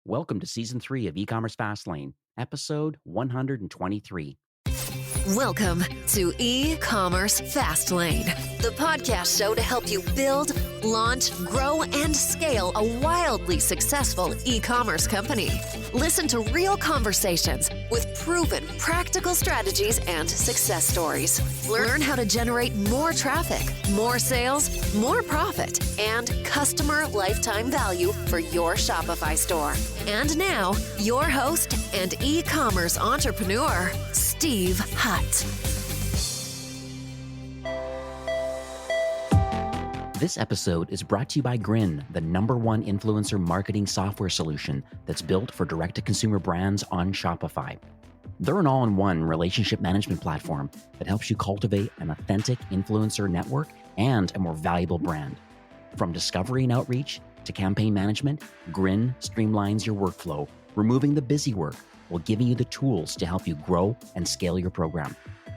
Welcome to Season 3 of E-commerce Fastlane, Episode 123. Welcome to E-commerce Fastlane, the podcast show to help you build, launch, grow, and scale a wildly successful e-commerce company. Listen to real conversations with proven practical strategies and success stories. Learn how to generate more traffic, more sales, more profit, and customer lifetime value for your Shopify store. And now, your host and e-commerce entrepreneur, Steve Hutt. This episode is brought to you by Grin, the #1 influencer marketing software solution that's built for direct-to-consumer brands on Shopify. They're an all-in-one relationship management platform that helps you cultivate an authentic influencer network and a more valuable brand. From discovery and outreach to campaign management, Grin streamlines your workflow, removing the busy work while giving you the tools to help you grow and scale your program.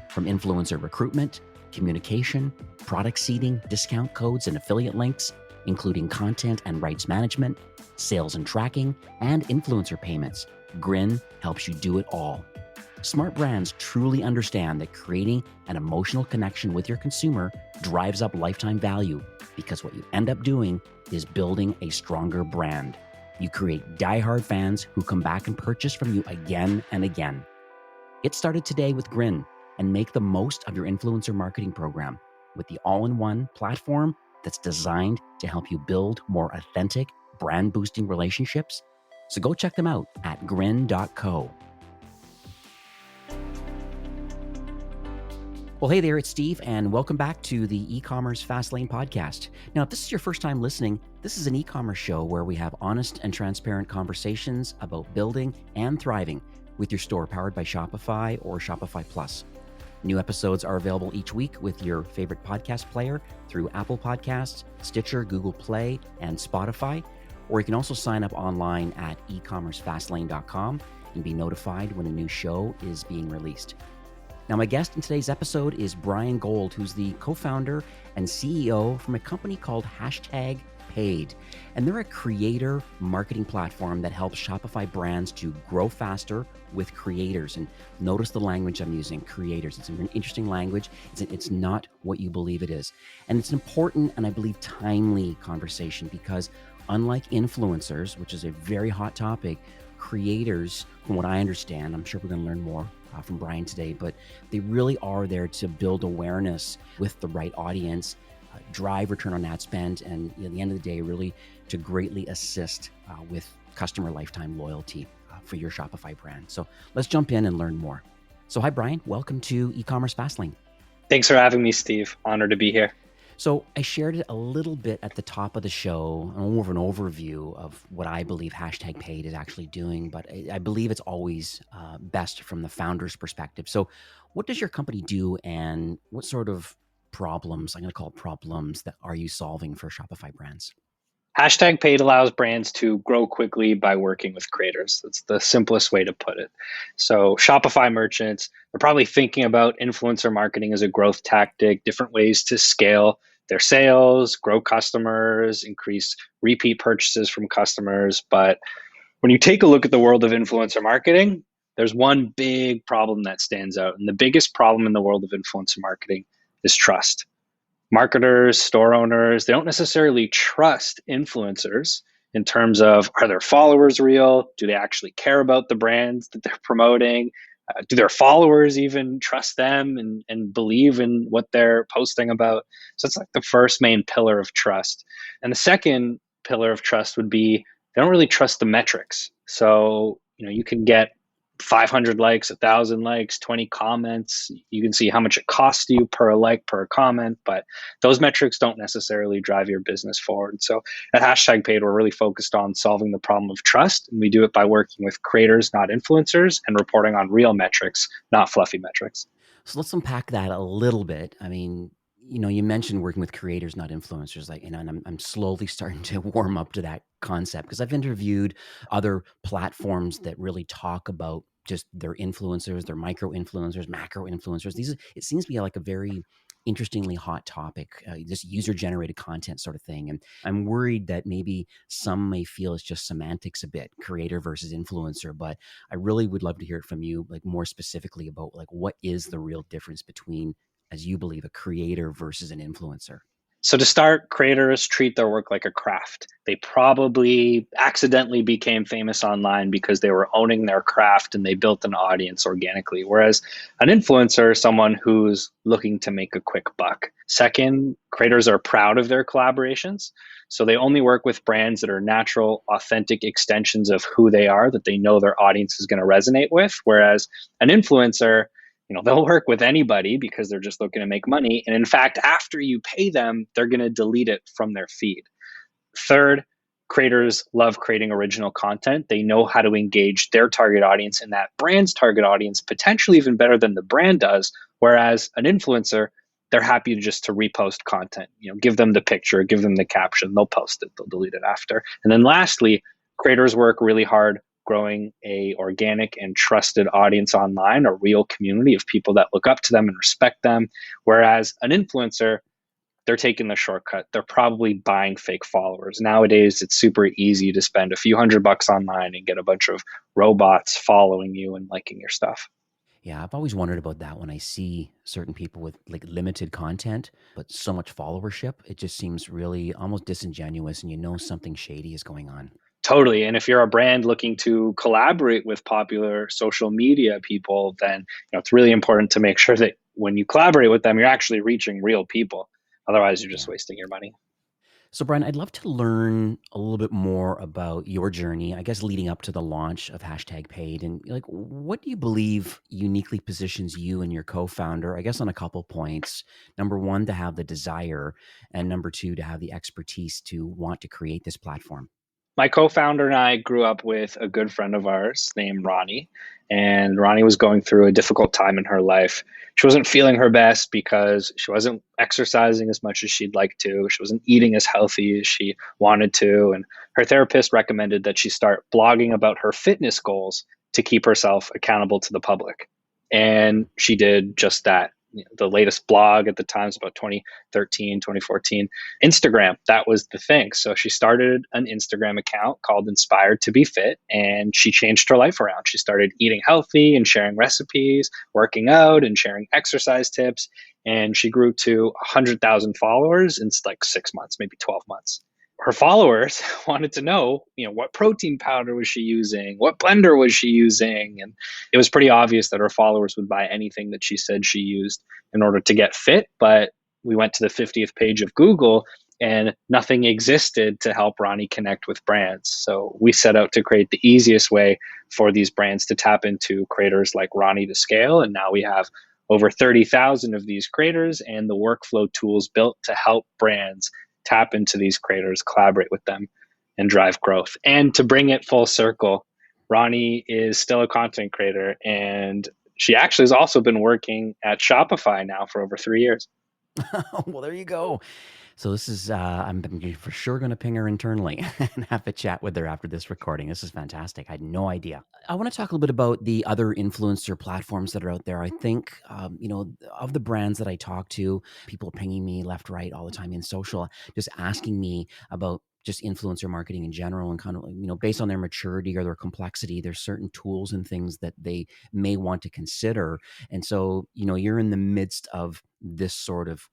From influencer recruitment, communication, product seeding, discount codes, and affiliate links, including content and rights management, sales and tracking, and influencer payments, Grin helps you do it all. Smart brands truly understand that creating an emotional connection with your consumer drives up lifetime value, because what you end up doing is building a stronger brand. You create diehard fans who come back and purchase from you again and again. Get started today with Grin and make the most of your influencer marketing program with the all-in-one platform that's designed to help you build more authentic, brand-boosting relationships. So go check them out at grin.co. Well, hey there, it's Steve, and welcome back to the E-commerce Fastlane podcast. Now, if this is your first time listening, this is an e-commerce show where we have honest and transparent conversations about building and thriving with your store powered by Shopify or Shopify Plus. New episodes are available each week with your favorite podcast player through Apple Podcasts, Stitcher, Google Play, and Spotify. Or you can also sign up online at ecommercefastlane.com and be notified when a new show is being released. Now, my guest in today's episode is Bryan Gold, who's the co-founder and CEO from a company called #Paid. And they're a creator marketing platform that helps Shopify brands to grow faster with creators. And notice the language I'm using, creators. It's an interesting language. It's not what you believe it is. And it's an important and I believe timely conversation because unlike influencers, which is a very hot topic, creators, from what I understand, I'm sure we're going to learn more from Bryan today, but they really are there to build awareness with the right audience, drive return on ad spend, and at the end of the day, really to greatly assist with customer lifetime loyalty for your Shopify brand. So let's jump in and learn more. So hi, Bryan. Welcome to E-commerce Fastlane. Thanks for having me, Steve. Honored to be here. So I shared it a little bit at the top of the show, more of an overview of what I believe #Paid is actually doing, but I believe it's always best from the founder's perspective. So what does your company do and what sort of problems, I'm going to call it problems, that are you solving for Shopify brands? #Paid allows brands to grow quickly by working with creators. That's the simplest way to put it. So Shopify merchants are probably thinking about influencer marketing as a growth tactic, different ways to scale their sales, grow customers, increase repeat purchases from customers. But when you take a look at the world of influencer marketing, there's one big problem that stands out. And the biggest problem in the world of influencer marketing is trust. Marketers, store owners, they don't necessarily trust influencers in terms of, are their followers real? Do they actually care about the brands that they're promoting? Do their followers even trust them and believe in what they're posting about? So it's like the first main pillar of trust. And the second pillar of trust would be they don't really trust the metrics. So, you can get 500 likes, 1,000 likes, 20 comments. You can see how much it costs you per like, per comment, but those metrics don't necessarily drive your business forward. So at #Paid, we're really focused on solving the problem of trust, and we do it by working with creators, not influencers, and reporting on real metrics, not fluffy metrics. So let's unpack that a little bit. I mean, you mentioned working with creators, not influencers, and I'm slowly starting to warm up to that concept because I've interviewed other platforms that really talk about just their influencers, their micro influencers, macro influencers. It seems to be like a very interestingly hot topic, this user-generated content sort of thing. And I'm worried that maybe some may feel it's just semantics a bit, creator versus influencer. But I really would love to hear it from you, like more specifically about like what is the real difference between, as you believe, a creator versus an influencer. So to start, creators treat their work like a craft. They probably accidentally became famous online because they were owning their craft and they built an audience organically. Whereas an influencer is someone who's looking to make a quick buck. Second, creators are proud of their collaborations. So they only work with brands that are natural, authentic extensions of who they are, that they know their audience is going to resonate with. Whereas an influencer, they'll work with anybody because they're just looking to make money. And in fact, after you pay them, they're going to delete it from their feed. Third, creators love creating original content. They know how to engage their target audience and that brand's target audience potentially even better than the brand does. Whereas an influencer, they're happy to repost content, give them the picture, give them the caption, they'll post it, they'll delete it after. And then lastly, creators work really hard growing a organic and trusted audience online, a real community of people that look up to them and respect them. Whereas an influencer, they're taking the shortcut. They're probably buying fake followers. Nowadays, it's super easy to spend a few $100 online and get a bunch of robots following you and liking your stuff. Yeah, I've always wondered about that when I see certain people with like limited content, but so much followership. It just seems really almost disingenuous and something shady is going on. Totally. And if you're a brand looking to collaborate with popular social media people, then it's really important to make sure that when you collaborate with them, you're actually reaching real people. Otherwise, you're just wasting your money. So, Bryan, I'd love to learn a little bit more about your journey, I guess, leading up to the launch of #paid. And like, what do you believe uniquely positions you and your co-founder, I guess, on a couple points? Number one, to have the desire, and number two, to have the expertise to want to create this platform. My co-founder and I grew up with a good friend of ours named Ronnie, and Ronnie was going through a difficult time in her life. She wasn't feeling her best because she wasn't exercising as much as she'd like to. She wasn't eating as healthy as she wanted to, and her therapist recommended that she start blogging about her fitness goals to keep herself accountable to the public. And she did just that. The latest blog at the time was about 2013, 2014. Instagram, that was the thing. So she started an Instagram account called Inspired to Be Fit, and she changed her life around. She started eating healthy and sharing recipes, working out and sharing exercise tips. And she grew to 100,000 followers in like 6 months, maybe 12 months. Her followers wanted to know, what protein powder was she using? What blender was she using? And it was pretty obvious that her followers would buy anything that she said she used in order to get fit. But we went to the 50th page of Google and nothing existed to help Ronnie connect with brands. So we set out to create the easiest way for these brands to tap into creators like Ronnie to scale. And now we have over 30,000 of these creators and the workflow tools built to help brands tap into these creators, collaborate with them, and drive growth. And to bring it full circle, Ronnie is still a content creator, and she actually has also been working at Shopify now for over 3 years. Well, there you go. So this is, I'm for sure going to ping her internally and have a chat with her after this recording. This is fantastic. I had no idea. I want to talk a little bit about the other influencer platforms that are out there. I think, of the brands that I talk to, people are pinging me left, right, all the time in social, just asking me about just influencer marketing in general and kind of, based on their maturity or their complexity, there's certain tools and things that they may want to consider. And so, you're in the midst of this sort of,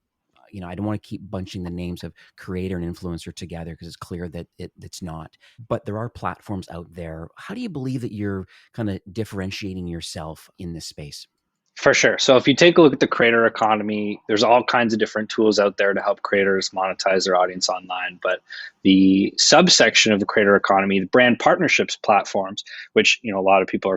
I don't want to keep bunching the names of creator and influencer together because it's clear that it's not. But there are platforms out there. How do you believe that you're kind of differentiating yourself in this space? For sure. So if you take a look at the creator economy, there's all kinds of different tools out there to help creators monetize their audience online. But the subsection of the creator economy, the brand partnerships platforms, which a lot of people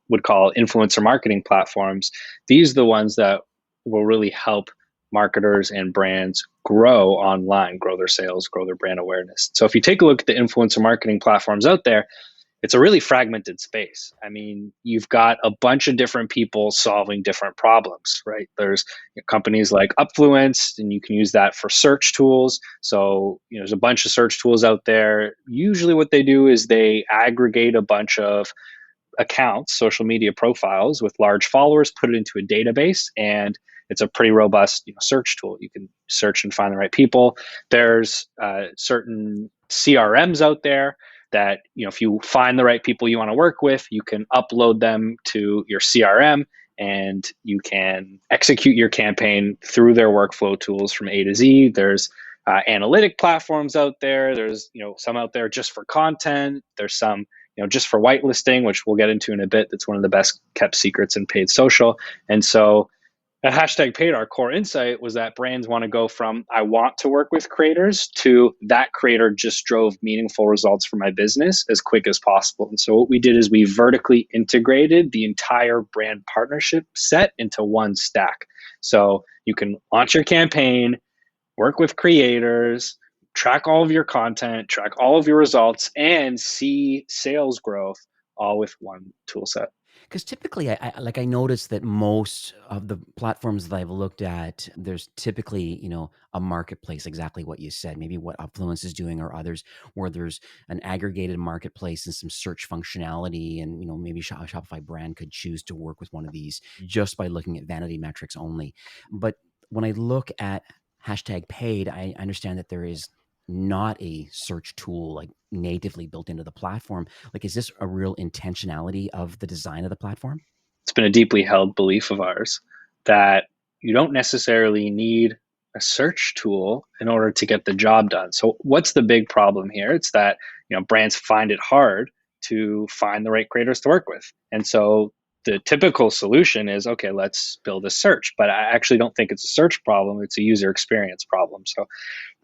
would call influencer marketing platforms, these are the ones that will really help marketers and brands grow online, grow their sales, grow their brand awareness. So if you take a look at the influencer marketing platforms out there, it's a really fragmented space. I mean, you've got a bunch of different people solving different problems, right? There's companies like Upfluence, and you can use that for search tools. So, there's a bunch of search tools out there. Usually what they do is they aggregate a bunch of accounts, social media profiles with large followers, put it into a database, and it's a pretty robust search tool. You can search and find the right people. There's certain CRMs out there that if you find the right people you want to work with, you can upload them to your CRM and you can execute your campaign through their workflow tools from A to Z. There's analytic platforms out there. There's some out there just for content. There's some just for whitelisting, which we'll get into in a bit. That's one of the best kept secrets in paid social. And so at hashtag paid, our core insight was that brands want to go from I want to work with creators to that creator just drove meaningful results for my business as quick as possible. And so what we did is we vertically integrated the entire brand partnership set into one stack. So you can launch your campaign, work with creators, track all of your content, track all of your results, and see sales growth all with one tool set. Because typically, I noticed that most of the platforms that I've looked at, there's typically, a marketplace, exactly what you said, maybe what Upfluence is doing or others, where there's an aggregated marketplace and some search functionality. And, maybe a Shopify brand could choose to work with one of these just by looking at vanity metrics only. But when I look at hashtag paid, I understand that there is not a search tool like natively built into the platform. Like, is this a real intentionality of the design of the platform? It's been a deeply held belief of ours that you don't necessarily need a search tool in order to get the job done. So what's the big problem here? It's that brands find it hard to find the right creators to work with. And so the typical solution is, okay, let's build a search. But I actually don't think it's a search problem. It's a user experience problem. So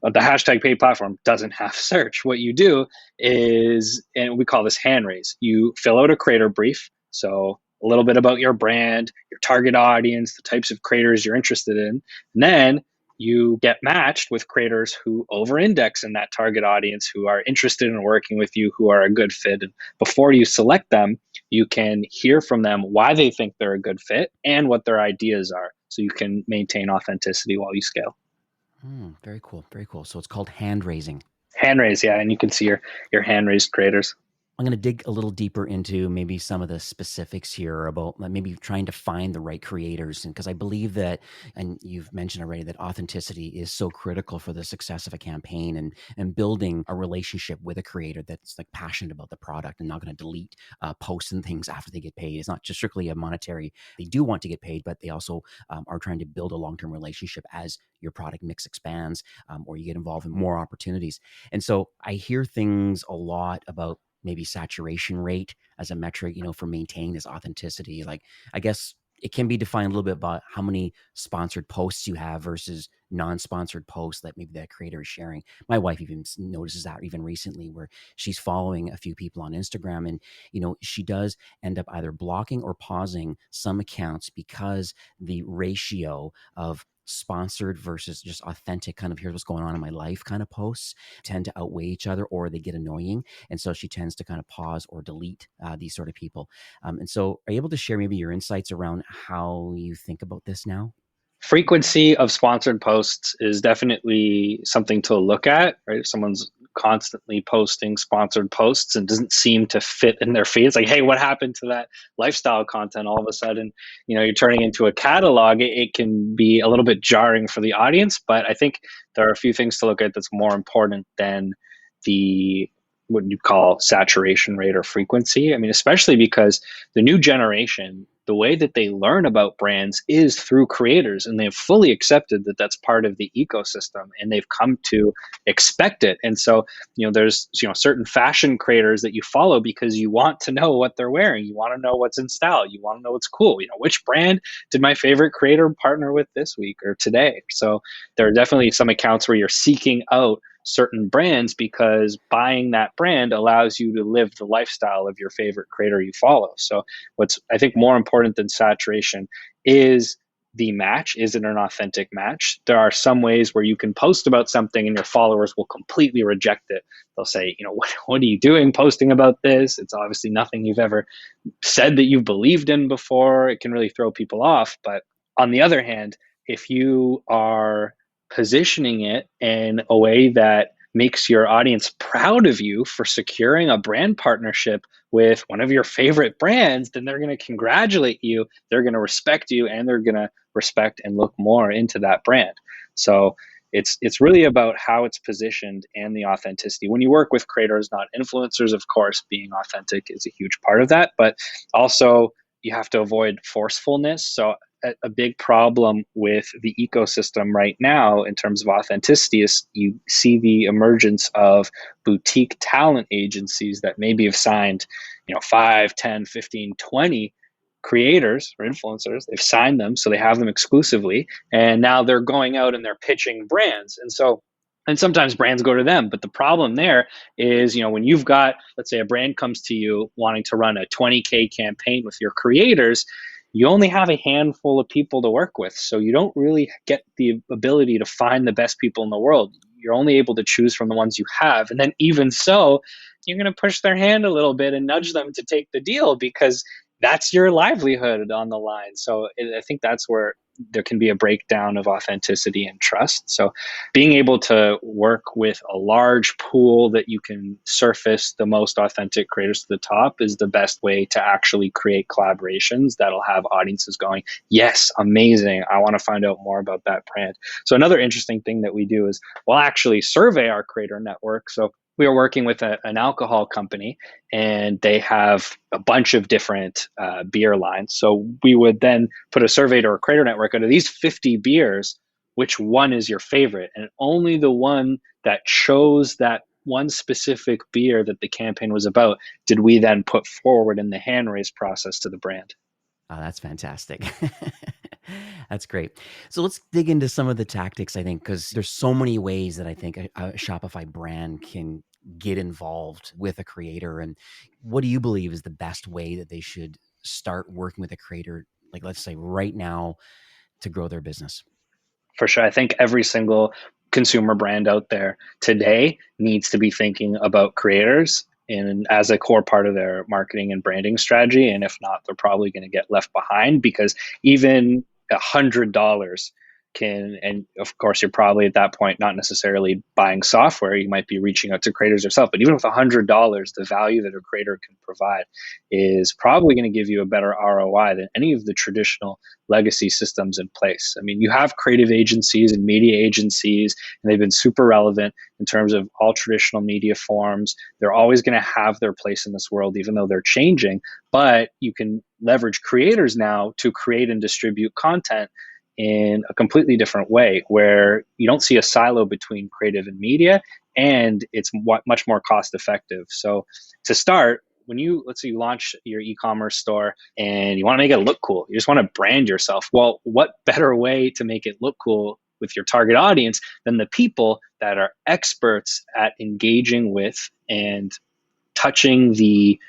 the hashtag paid platform doesn't have search. What you do is, and we call this hand raise, you fill out a creator brief. So a little bit about your brand, your target audience, the types of creators you're interested in. And then you get matched with creators who over-index in that target audience, who are interested in working with you, who are a good fit. And before you select them, you can hear from them why they think they're a good fit and what their ideas are, so you can maintain authenticity while you scale. Very cool. Very cool. So it's called hand raising. Hand raise, yeah, and you can see your hand raised creators. I'm going to dig a little deeper into maybe some of the specifics here about maybe trying to find the right creators. And because I believe that, and you've mentioned already, that authenticity is so critical for the success of a campaign and building a relationship with a creator that's like passionate about the product and not going to delete posts and things after they get paid. It's not just strictly a monetary, they do want to get paid, but they also are trying to build a long-term relationship as your product mix expands or you get involved in more opportunities. And so I hear things a lot about maybe saturation rate as a metric, for maintaining this authenticity. Like, I guess it can be defined a little bit about how many sponsored posts you have versus non-sponsored posts that maybe that creator is sharing. My wife even notices that even recently, where she's following a few people on Instagram and, she does end up either blocking or pausing some accounts because the ratio of sponsored versus just authentic kind of here's what's going on in my life kind of posts tend to outweigh each other, or they get annoying. And so she tends to kind of pause or delete these sort of people. And so are you able to share maybe your insights around how you think about this now? Frequency of sponsored posts is definitely something to look at, right? If someone's constantly posting sponsored posts and doesn't seem to fit in their feed, it's like, hey, what happened to that lifestyle content? All of a sudden, you're turning into a catalog. It can be a little bit jarring for the audience, but I think there are a few things to look at that's more important than the what you call saturation rate or frequency. I mean, especially because the new generation, the way that they learn about brands is through creators, and they've fully accepted that that's part of the ecosystem, and they've come to expect it. And so, there's, certain fashion creators that you follow because you want to know what they're wearing. You want to know what's in style. You want to know what's cool. Which brand did my favorite creator partner with this week or today? So there are definitely some accounts where you're seeking out certain brands because buying that brand allows you to live the lifestyle of your favorite creator you follow. So what's, I think, more important than saturation is the match. Is it an authentic match? There are some ways where you can post about something and your followers will completely reject it. They'll say, what are you doing posting about this? It's obviously nothing you've ever said that you've believed in before. It can really throw people off. But on the other hand, if you are positioning it in a way that makes your audience proud of you for securing a brand partnership with one of your favorite brands, then they're going to congratulate you, they're going to respect you, and they're going to respect and look more into that brand. So it's really about how it's positioned and the authenticity. When you work with creators, not influencers, of course, being authentic is a huge part of that, but also you have to avoid forcefulness. So a big problem with the ecosystem right now in terms of authenticity is you see the emergence of boutique talent agencies that maybe have signed 5, 10, 15, 20 creators or influencers. They've signed them, so they have them exclusively, and now they're going out and they're pitching brands. And sometimes brands go to them, but the problem there is, when you've got, let's say a brand comes to you wanting to run a 20K campaign with your creators, you only have a handful of people to work with. So you don't really get the ability to find the best people in the world. You're only able to choose from the ones you have. And then even so, you're going to push their hand a little bit and nudge them to take the deal because that's your livelihood on the line. So I think that's where there can be a breakdown of authenticity and trust. So being able to work with a large pool that you can surface the most authentic creators to the top is the best way to actually create collaborations that'll have audiences going, yes, amazing, I want to find out more about that brand. So another interesting thing that we do is we'll actually survey our creator network. So we are working with an alcohol company, and they have a bunch of different beer lines. So we would then put a survey to our creator network, out of these 50 beers, which one is your favorite? And only the one that chose that one specific beer that the campaign was about did we then put forward in the hand raise process to the brand. Oh, that's fantastic. That's great. So let's dig into some of the tactics, I think, because there's so many ways that I think a Shopify brand can get involved with a creator. And what do you believe is the best way that they should start working with a creator, like let's say right now, to grow their business? For sure. I think every single consumer brand out there today needs to be thinking about creators and as a core part of their marketing and branding strategy. And if not, they're probably going to get left behind, because even $100 can, and of course, you're probably at that point not necessarily buying software. You might be reaching out to creators yourself. But even with $100, the value that a creator can provide is probably going to give you a better ROI than any of the traditional legacy systems in place. I mean, you have creative agencies and media agencies, and they've been super relevant in terms of all traditional media forms. They're always going to have their place in this world, even though they're changing. But you can leverage creators now to create and distribute content in a completely different way, where you don't see a silo between creative and media, and it's much more cost effective. So to start, let's say you launch your e-commerce store and you want to make it look cool, you just want to brand yourself. Well, what better way to make it look cool with your target audience than the people that are experts at engaging with and touching the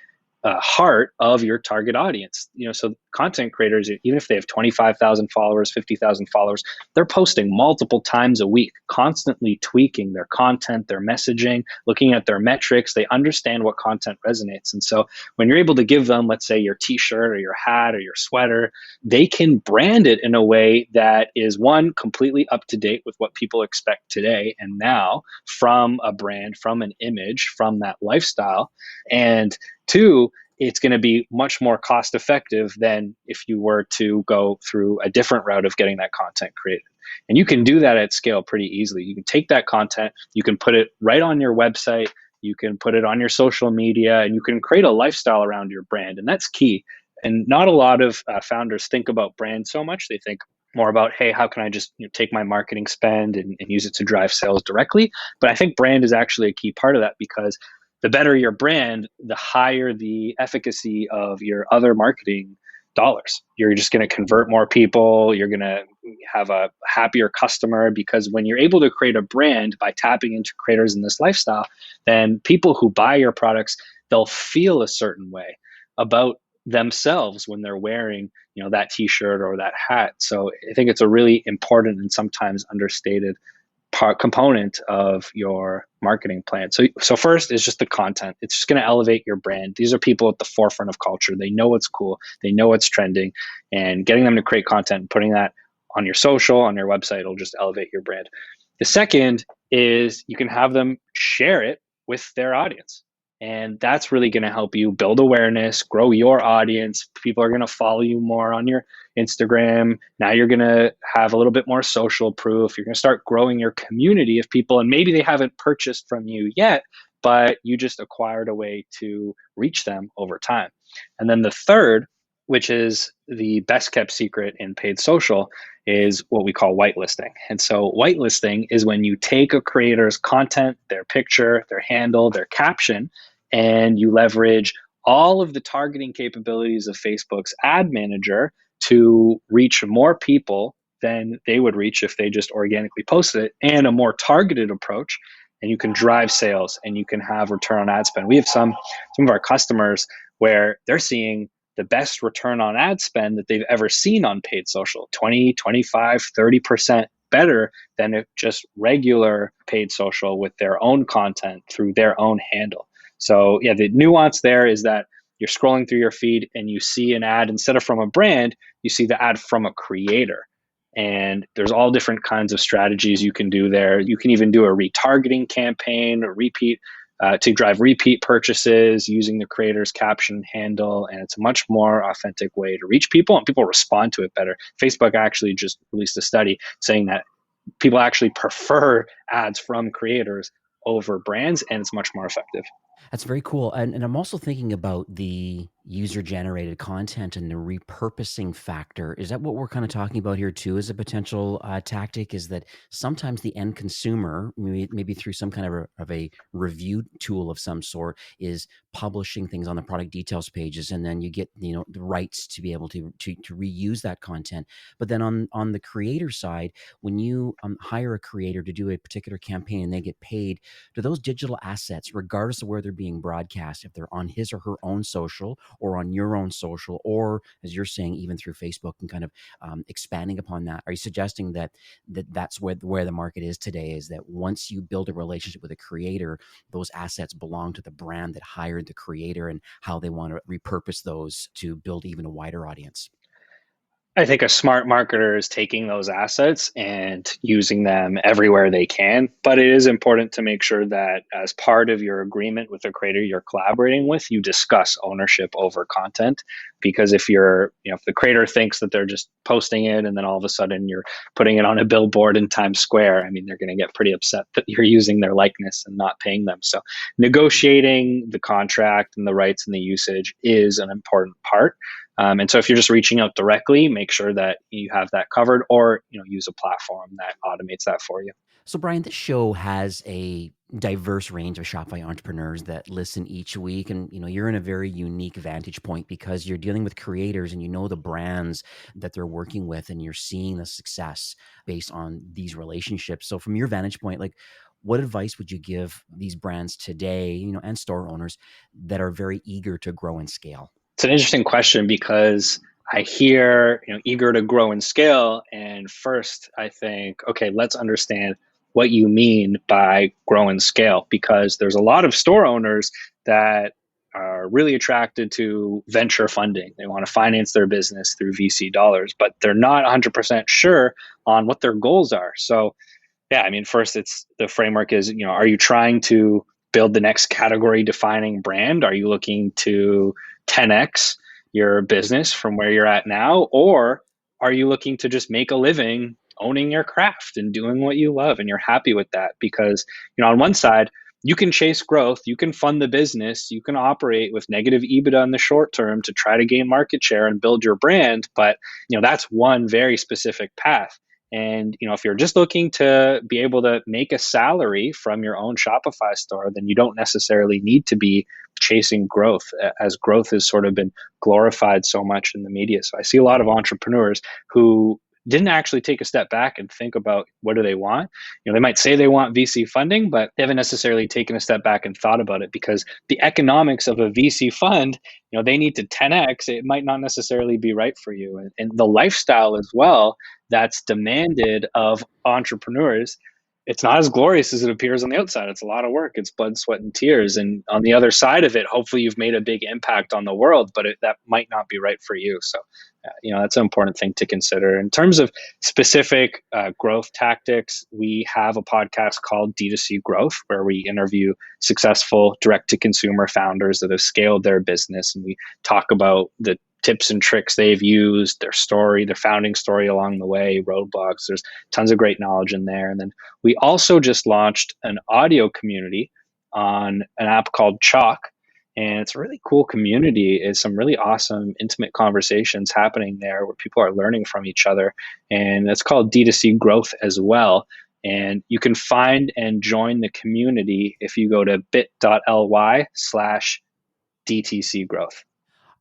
heart of your target audience. So content creators, even if they have 25,000 followers, 50,000 followers, they're posting multiple times a week, constantly tweaking their content, their messaging, looking at their metrics. They understand what content resonates. And so when you're able to give them, let's say, your t-shirt or your hat or your sweater, they can brand it in a way that is, one, completely up to date with what people expect today and now from a brand, from an image, from that lifestyle. And two, it's going to be much more cost effective than if you were to go through a different route of getting that content created. And you can do that at scale pretty easily. You can take that content, you can put it right on your website, you can put it on your social media, and you can create a lifestyle around your brand. And that's key. And not a lot of founders think about brand so much. They think more about, hey, how can I just take my marketing spend and use it to drive sales directly? But I think brand is actually a key part of that, because the better your brand, the higher the efficacy of your other marketing dollars. You're just going to convert more people. You're going to have a happier customer, because when you're able to create a brand by tapping into creators in this lifestyle, then people who buy your products, they'll feel a certain way about themselves when they're wearing, that t-shirt or that hat. So I think it's a really important and sometimes understated component of your marketing plan. So first is just the content. It's just going to elevate your brand. These are people at the forefront of culture. They know what's cool. They know what's trending, and getting them to create content and putting that on your social, on your website, will just elevate your brand. The second is you can have them share it with their audience. And that's really going to help you build awareness, grow your audience. People are going to follow you more on your Instagram. Now you're going to have a little bit more social proof. You're going to start growing your community of people, and maybe they haven't purchased from you yet, but you just acquired a way to reach them over time. And then the third, which is the best kept secret in paid social, is what we call whitelisting. And so whitelisting is when you take a creator's content, their picture, their handle, their caption, and you leverage all of the targeting capabilities of Facebook's ad manager to reach more people than they would reach if they just organically posted it, and a more targeted approach. And you can drive sales and you can have return on ad spend. We have some of our customers where they're seeing the best return on ad spend that they've ever seen on paid social, 20, 25, 30% better than if just regular paid social with their own content through their own handle. So yeah, the nuance there is that you're scrolling through your feed and you see an ad, instead of from a brand, you see the ad from a creator. And there's all different kinds of strategies you can do there. You can even do a retargeting campaign, a repeat to drive repeat purchases using the creator's caption handle. And it's a much more authentic way to reach people, and people respond to it better. Facebook actually just released a study saying that people actually prefer ads from creators over brands, and it's much more effective. That's very cool. And I'm also thinking about the user generated content and the repurposing factor. Is that what we're kind of talking about here too as a potential tactic? Is that sometimes the end consumer, maybe through some kind of a review tool of some sort, is publishing things on the product details pages, and then you get the rights to be able to reuse that content. But then on the creator side, when you hire a creator to do a particular campaign and they get paid, do those digital assets, regardless of where they're being broadcast, if they're on his or her own social or on your own social, or as you're saying, even through Facebook and kind of expanding upon that, are you suggesting that's where the market is today, is that once you build a relationship with a creator, those assets belong to the brand that hired the creator and how they want to repurpose those to build even a wider audience? I think a smart marketer is taking those assets and using them everywhere they can. But it is important to make sure that as part of your agreement with the creator you're collaborating with, you discuss ownership over content. Because if if the creator thinks that they're just posting it and then all of a sudden you're putting it on a billboard in Times Square, I mean, they're going to get pretty upset that you're using their likeness and not paying them. So negotiating the contract and the rights and the usage is an important part. And so if you're just reaching out directly, make sure that you have that covered, or use a platform that automates that for you. So, Bryan, this show has a diverse range of Shopify entrepreneurs that listen each week. And, you're in a very unique vantage point because you're dealing with creators and the brands that they're working with, and you're seeing the success based on these relationships. So from your vantage point, what advice would you give these brands today, and store owners that are very eager to grow and scale? It's an interesting question because I hear, eager to grow and scale. And first I think, okay, let's understand what you mean by grow and scale, because there's a lot of store owners that are really attracted to venture funding. They want to finance their business through VC dollars, but they're not 100% sure on what their goals are. So yeah, I mean, first it's the framework is, are you trying to build the next category defining brand? Are you looking to 10x your business from where you're at now? Or are you looking to just make a living owning your craft and doing what you love and you're happy with that? Because, on one side, you can chase growth, you can fund the business, you can operate with negative EBITDA in the short term to try to gain market share and build your brand. But, that's one very specific path. And, if you're just looking to be able to make a salary from your own Shopify store, then you don't necessarily need to be chasing growth, as growth has sort of been glorified so much in the media. So I see a lot of entrepreneurs who didn't actually take a step back and think about what do they want. They might say they want VC funding, but they haven't necessarily taken a step back and thought about it, because the economics of a VC fund, they need to 10x. It might not necessarily be right for you. And, the lifestyle as well that's demanded of entrepreneurs it's not as glorious as it appears on the outside. It's a lot of work. It's blood, sweat, and tears. And on the other side of it, hopefully you've made a big impact on the world, but that might not be right for you. So, that's an important thing to consider. In terms of specific growth tactics, we have a podcast called D2C Growth, where we interview successful direct-to-consumer founders that have scaled their business. And we talk about the tips and tricks they've used, their story, their founding story along the way, roadblocks. There's tons of great knowledge in there. And then we also just launched an audio community on an app called Chalk. And it's a really cool community. It's some really awesome, intimate conversations happening there where people are learning from each other. And it's called D2C Growth as well. And you can find and join the community if you go to bit.ly/DTC Growth.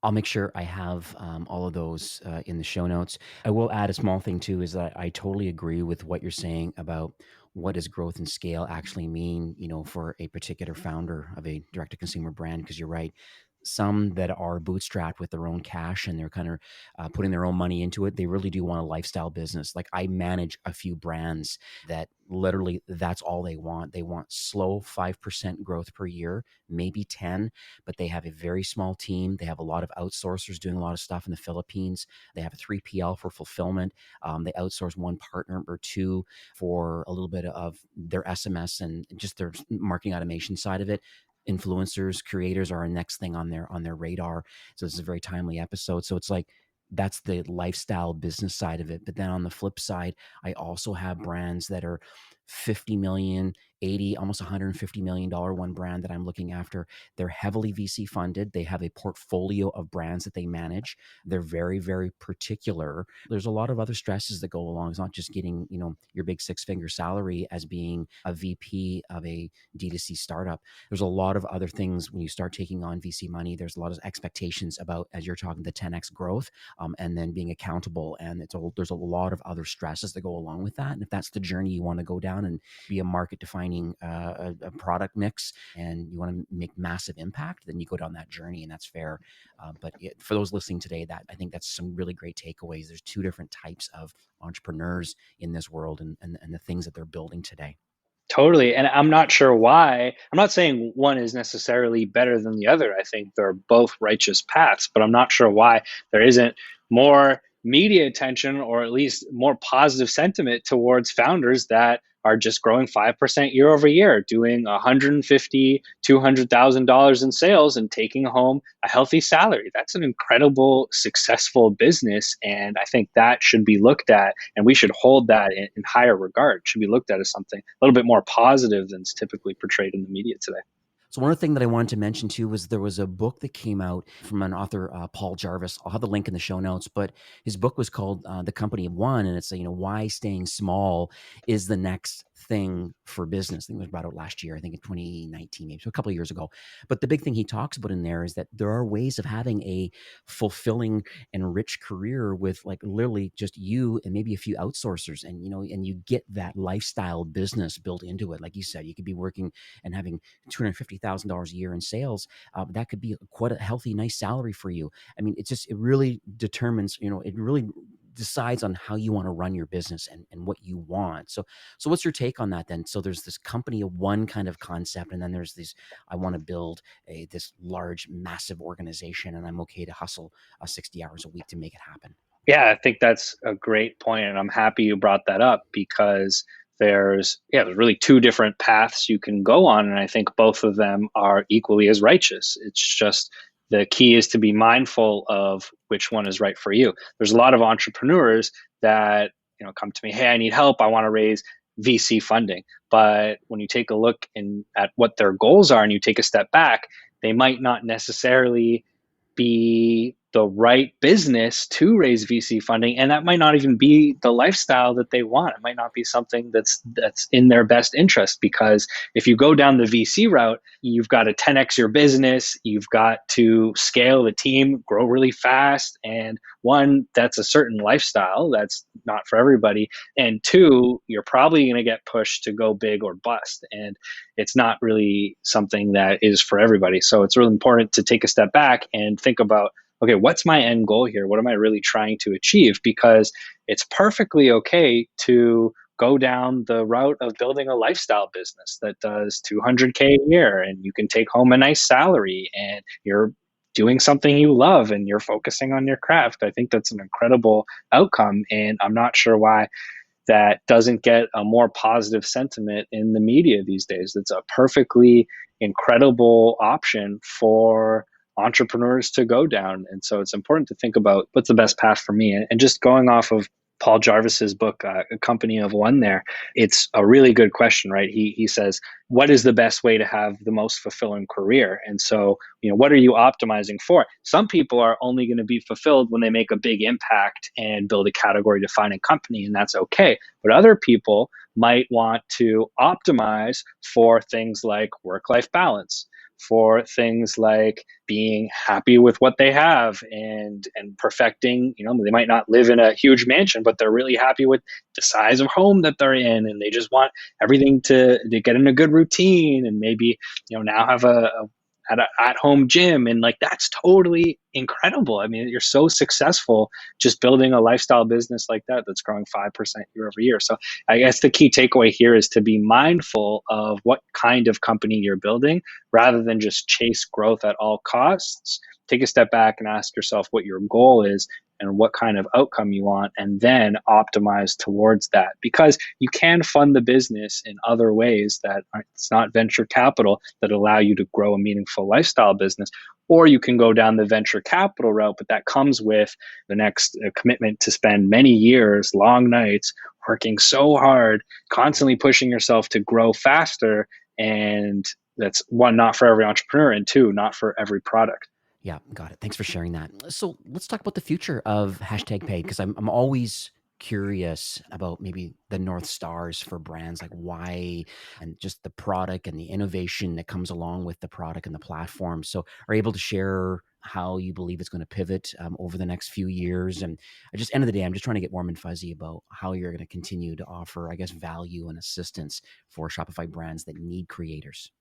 I'll make sure I have all of those in the show notes. I will add a small thing too, is that I totally agree with what you're saying about what does growth and scale actually mean, for a particular founder of a direct-to-consumer brand, because you're right. Some that are bootstrapped with their own cash and they're kind of putting their own money into it, they really do want a lifestyle business. Like I manage a few brands that literally that's all they want. They want slow 5% growth per year, maybe 10, but they have a very small team. They have a lot of outsourcers doing a lot of stuff in the Philippines. They have a 3PL for fulfillment. They outsource one partner or two for a little bit of their SMS and just their marketing automation side of it. Influencers, creators are our next thing on their radar. So this is a very timely episode. So it's like, that's the lifestyle business side of it. But then on the flip side, I also have brands that are 50 million, 80, almost $150 million one brand that I'm looking after. They're heavily VC funded. They have a portfolio of brands that they manage. They're very, very particular. There's a lot of other stresses that go along. It's not just getting, your big 6-figure salary as being a VP of a D2C startup. There's a lot of other things when you start taking on VC money. There's a lot of expectations about, as you're talking, the 10x growth, and then being accountable. And there's a lot of other stresses that go along with that. And if that's the journey you want to go down and be a market defining a product mix and you want to make massive impact, then you go down that journey, and that's fair. But for those listening today, that I think that's some really great takeaways. There's two different types of entrepreneurs in this world and the things that they're building today. Totally. And I'm not sure why. I'm not saying one is necessarily better than the other. I think they're both righteous paths, but I'm not sure why there isn't more media attention or at least more positive sentiment towards founders that are just growing 5% year over year, doing $150,000, $200,000 in sales and taking home a healthy salary. That's an incredible, successful business. And I think that should be looked at, and we should hold that in higher regard. It should be looked at as something a little bit more positive than is typically portrayed in the media today. So one other thing that I wanted to mention too was there was a book that came out from an author, Paul Jarvis. I'll have the link in the show notes, but his book was called The Company of One, and it's why staying small is the next thing for business. I think it was brought out last year, I think in 2019, maybe so a couple of years ago. But the big thing he talks about in there is that there are ways of having a fulfilling and rich career with like literally just you and maybe a few outsourcers, and and you get that lifestyle business built into it. Like you said, you could be working and having $250,000 a year in sales. That could be quite a healthy, nice salary for you. I mean, it really determines, it really decides on how you want to run your business and what you want. So what's your take on that then? So there's this company of one kind of concept, and then there's this, I want to build this large, massive organization, and I'm okay to hustle 60 hours a week to make it happen. Yeah, I think that's a great point, and I'm happy you brought that up because there's really two different paths you can go on, and I think both of them are equally as righteous. It's just the key is to be mindful of which one is right for you. There's a lot of entrepreneurs that come to me, hey, I need help. I want to raise VC funding. But when you take a look at what their goals are and you take a step back, they might not necessarily be the right business to raise VC funding, and that might not even be the lifestyle that they want. It might not be something that's in their best interest, because if you go down the VC route, you've got to 10x your business, you've got to scale the team, grow really fast, and one, that's a certain lifestyle that's not for everybody, and two, you're probably going to get pushed to go big or bust, and it's not really something that is for everybody. So it's really important to take a step back and think about, okay, what's my end goal here? What am I really trying to achieve? Because it's perfectly okay to go down the route of building a lifestyle business that does 200K a year and you can take home a nice salary and you're doing something you love and you're focusing on your craft. I think that's an incredible outcome. And I'm not sure why that doesn't get a more positive sentiment in the media these days. It's a perfectly incredible option for entrepreneurs to go down. And so it's important to think about what's the best path for me. And just going off of Paul Jarvis's book, A Company of One there, it's a really good question, right? He says, what is the best way to have the most fulfilling career? And so, what are you optimizing for? Some people are only going to be fulfilled when they make a big impact and build a category defining company, and that's okay. But other people might want to optimize for things like work-life balance, for things like being happy with what they have and perfecting, they might not live in a huge mansion, but they're really happy with the size of home that they're in, and they just want everything to get in a good routine, and maybe, now have a at-home gym, and like that's totally incredible. I mean, you're so successful just building a lifestyle business like that that's growing 5% year over year. So I guess the key takeaway here is to be mindful of what kind of company you're building rather than just chase growth at all costs. Take a step back and ask yourself what your goal is and what kind of outcome you want, and then optimize towards that, because you can fund the business in other ways that it's not venture capital that allow you to grow a meaningful lifestyle business. Or you can go down the venture capital route, but that comes with the next commitment to spend many years, long nights, working so hard, constantly pushing yourself to grow faster. And that's one, not for every entrepreneur, and two, not for every product. Yeah, got it. Thanks for sharing that. So let's talk about the future of hashtag paid, because I'm always curious about maybe the North Stars for brands, like why, and just the product and the innovation that comes along with the product and the platform. So are you able to share how you believe it's going to pivot over the next few years? And just end of the day, I'm just trying to get warm and fuzzy about how you're going to continue to offer, I guess, value and assistance for Shopify brands that need creators.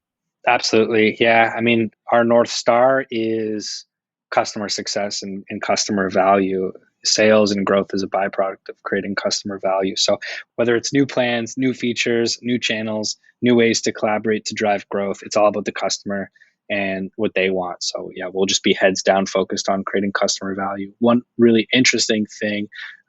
Absolutely. Yeah. I mean, our North Star is customer success and customer value. Sales and growth is a byproduct of creating customer value. So whether it's new plans, new features, new channels, new ways to collaborate to drive growth, it's all about the customer and what they want. So yeah, we'll just be heads down focused on creating customer value. One really interesting thing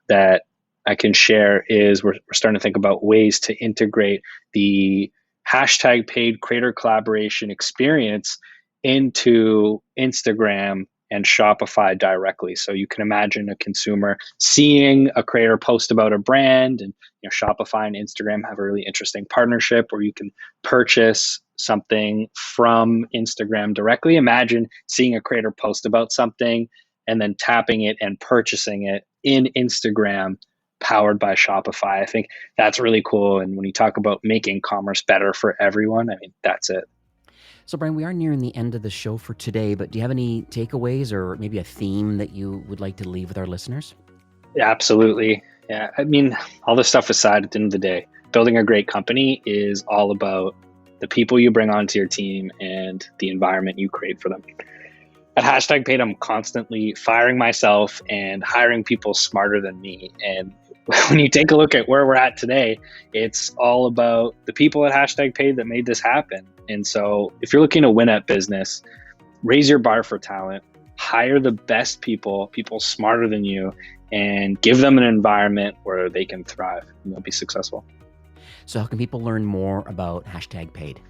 that I can share is we're starting to think about ways to integrate the hashtag paid creator collaboration experience into Instagram and Shopify directly. So you can imagine a consumer seeing a creator post about a brand, and Shopify and Instagram have a really interesting partnership where you can purchase something from Instagram directly. Imagine seeing a creator post about something and then tapping it and purchasing it in Instagram, powered by Shopify. I think that's really cool. And when you talk about making commerce better for everyone, I mean, that's it. So Bryan, we are nearing the end of the show for today, but do you have any takeaways or maybe a theme that you would like to leave with our listeners? Yeah, absolutely. Yeah. I mean, all this stuff aside, at the end of the day, building a great company is all about the people you bring onto your team and the environment you create for them. At hashtag paid, I'm constantly firing myself and hiring people smarter than me. And when you take a look at where we're at today, it's all about the people at hashtag paid that made this happen. And so if you're looking to win at business, raise your bar for talent, hire the best people smarter than you, and give them an environment where they can thrive and they'll be successful. So how can people learn more about hashtag paid?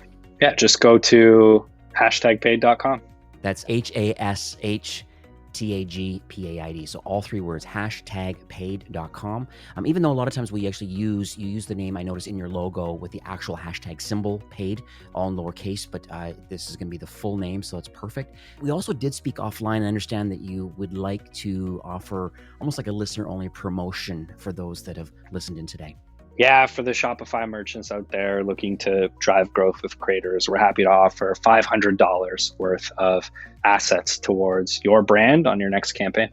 Yeah, just go to hashtagpaid.com. That's HASHTAGPAID. So all three words, hashtagpaid.com. Even though a lot of times you use the name, I notice in your logo with the actual hashtag symbol, paid, all in lowercase, but this is going to be the full name, so it's perfect. We also did speak offline and understand that you would like to offer almost like a listener-only promotion for those that have listened in today. Yeah, for the Shopify merchants out there looking to drive growth with creators, we're happy to offer $500 worth of assets towards your brand on your next campaign.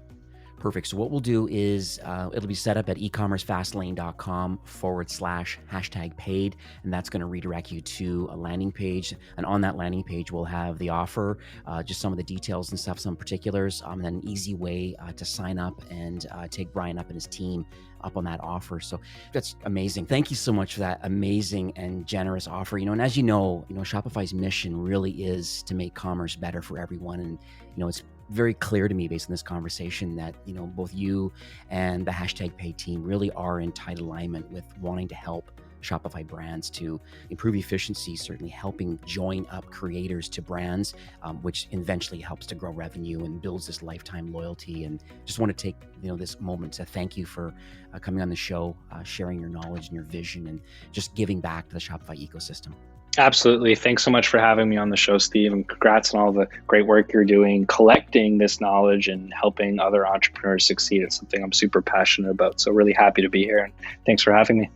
Perfect. So what we'll do is it'll be set up at ecommercefastlane.com/paid. And that's going to redirect you to a landing page. And on that landing page, we'll have the offer, just some of the details and stuff, some particulars, and then an easy way to sign up and take Bryan up and his team up on that offer. So that's amazing. Thank you so much for that amazing and generous offer. And as you know, Shopify's mission really is to make commerce better for everyone. And, it's very clear to me based on this conversation that, both you and the #paid team really are in tight alignment with wanting to help Shopify brands to improve efficiency, certainly helping join up creators to brands, which eventually helps to grow revenue and builds this lifetime loyalty. And just want to take this moment to thank you for coming on the show, sharing your knowledge and your vision, and just giving back to the Shopify ecosystem. Absolutely. Thanks so much for having me on the show, Steve, and congrats on all the great work you're doing, collecting this knowledge and helping other entrepreneurs succeed. It's something I'm super passionate about. So really happy to be here, and thanks for having me.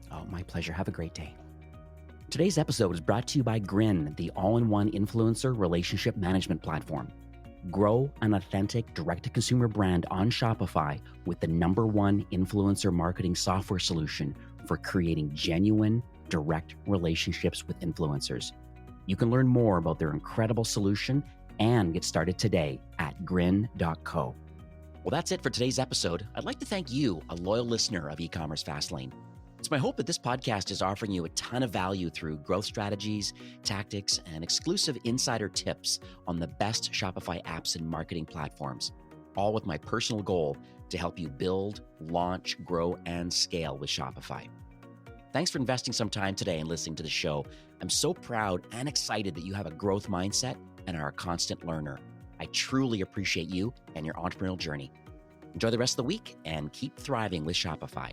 Oh, my pleasure. Have a great day. Today's episode is brought to you by Grin, the all-in-one influencer relationship management platform. Grow an authentic direct-to-consumer brand on Shopify with the #1 influencer marketing software solution for creating genuine, direct relationships with influencers. You can learn more about their incredible solution and get started today at grin.co. Well, that's it for today's episode. I'd like to thank you, a loyal listener of E-commerce Fastlane. It's my hope that this podcast is offering you a ton of value through growth strategies, tactics, and exclusive insider tips on the best Shopify apps and marketing platforms, all with my personal goal to help you build, launch, grow, and scale with Shopify. Thanks for investing some time today and listening to the show. I'm so proud and excited that you have a growth mindset and are a constant learner. I truly appreciate you and your entrepreneurial journey. Enjoy the rest of the week and keep thriving with Shopify.